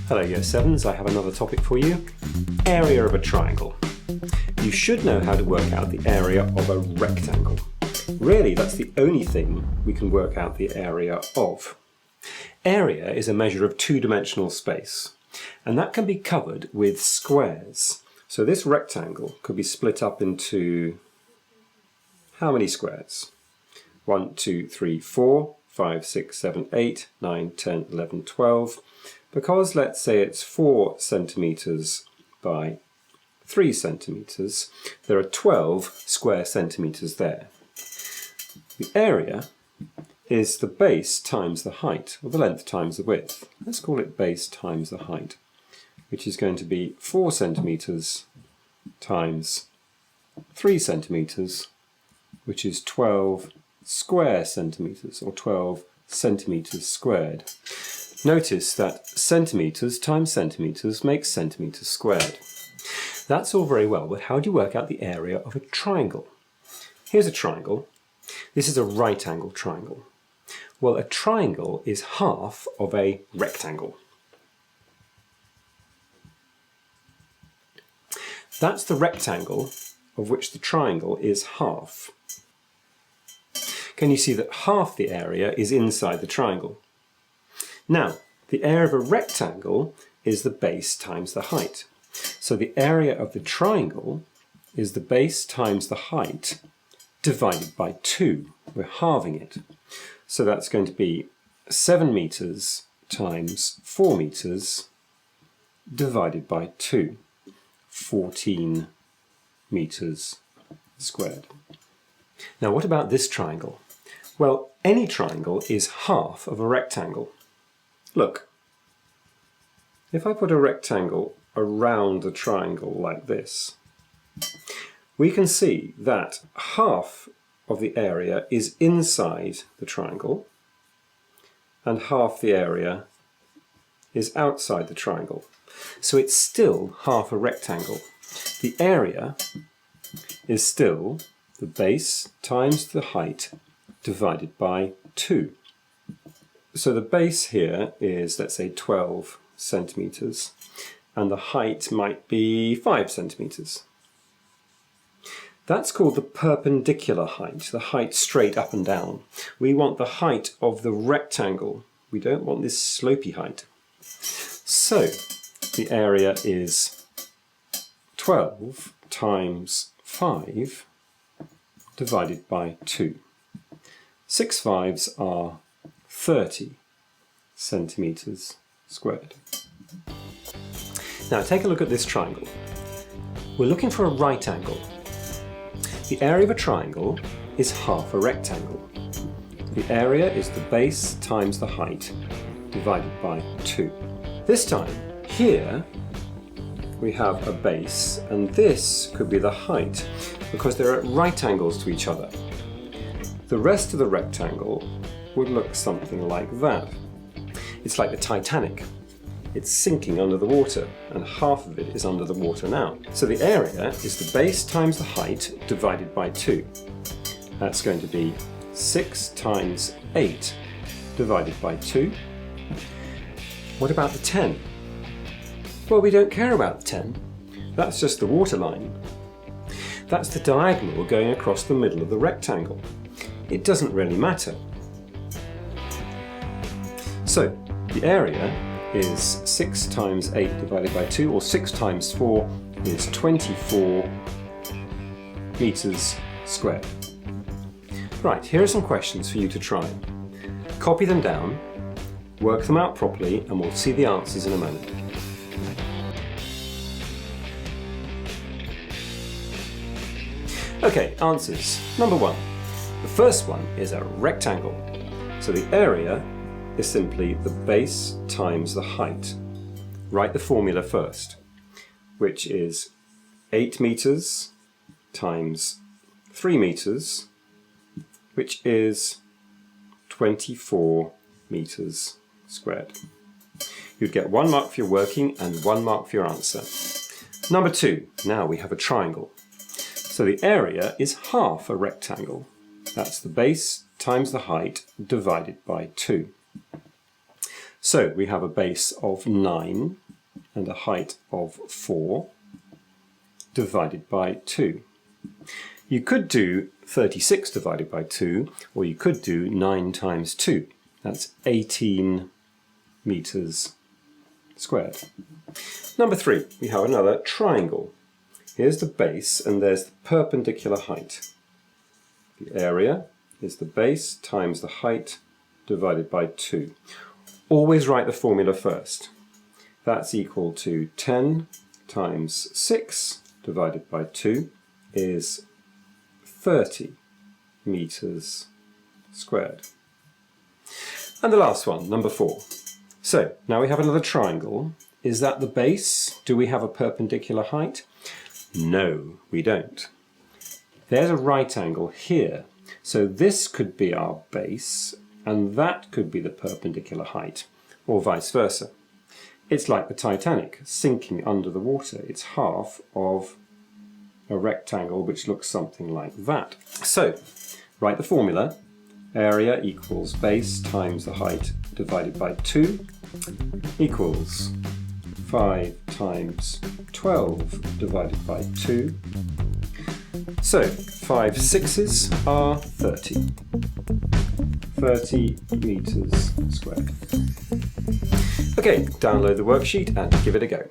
Hello Year 7s, I have another topic for you. Area of a triangle. You should know how to work out the area of a rectangle. Really, that's the only thing we can work out the area of. Area is a measure of two-dimensional space, and that can be covered with squares. So this rectangle could be split up into how many squares? 1, 2, 3, 4, 5, 6, 7, 8, 9, 10, 11, 12. Because let's say it's 4 centimetres by 3 centimetres, there are 12 square centimetres there. The area is the base times the height, or the length times the width. Let's call it base times the height, which is going to be 4 centimetres times 3 centimetres, which is 12 square centimetres, or 12 centimetres squared. Notice that centimetres times centimetres makes centimetres squared. That's all very well, but how do you work out the area of a triangle? Here's a triangle. This is a right angle triangle. Well, a triangle is half of a rectangle. That's the rectangle of which the triangle is half. Can you see that half the area is inside the triangle? Now, the area of a rectangle is the base times the height. So the area of the triangle is the base times the height divided by 2. We're halving it. So that's going to be 7 metres times 4 metres divided by 2. 14 metres squared. Now what about this triangle? Well, any triangle is half of a rectangle. Look, if I put a rectangle around a triangle like this, we can see that half of the area is inside the triangle and half the area is outside the triangle. So it's still half a rectangle. The area is still the base times the height divided by 2. So the base here is, let's say, 12 centimetres, and the height might be 5 centimetres. That's called the perpendicular height, the height straight up and down. We want the height of the rectangle. We don't want this slopey height. So the area is 12 times 5 divided by 2. 6 fives are 30 centimetres squared. Now take a look at this triangle. We're looking for a right angle. The area of a triangle is half a rectangle. The area is the base times the height divided by 2. This time, here we have a base, and this could be the height because they're at right angles to each other. The rest of the rectangle would look something like that. It's like the Titanic. It's sinking under the water, and half of it is under the water now. So the area is the base times the height divided by 2. That's going to be 6 times 8 divided by 2. What about the 10? Well, we don't care about the 10. That's just the waterline. That's the diagonal going across the middle of the rectangle. It doesn't really matter. So the area is 6 times 8 divided by 2, or 6 times 4 is 24 metres squared. Right, here are some questions for you to try. Copy them down, work them out properly, and we'll see the answers in a moment. Okay, answers. Number 1. The first one is a rectangle. So the area is simply the base times the height. Write the formula first, which is 8 metres times 3 metres, which is 24 metres squared. You'd get 1 mark for your working and 1 mark for your answer. Number 2, now we have a triangle. So the area is half a rectangle. That's the base times the height divided by 2. So we have a base of 9 and a height of 4 divided by 2. You could do 36 divided by 2, or you could do 9 times 2. That's 18 meters squared. Number 3, we have another triangle. Here's the base and there's the perpendicular height. The area is the base times the height divided by 2. Always write the formula first. That's equal to 10 times 6 divided by 2 is 30 meters squared. And the last one, number 4. So now we have another triangle. Is that the base? Do we have a perpendicular height? No, we don't. There's a right angle here. So this could be our base and that could be the perpendicular height, or vice versa. It's like the Titanic sinking under the water. It's half of a rectangle which looks something like that. So write the formula. Area equals base times the height divided by 2 equals 5 times 12 divided by 2. So 5 sixes are 30. 30 meters squared. Okay, download the worksheet and give it a go.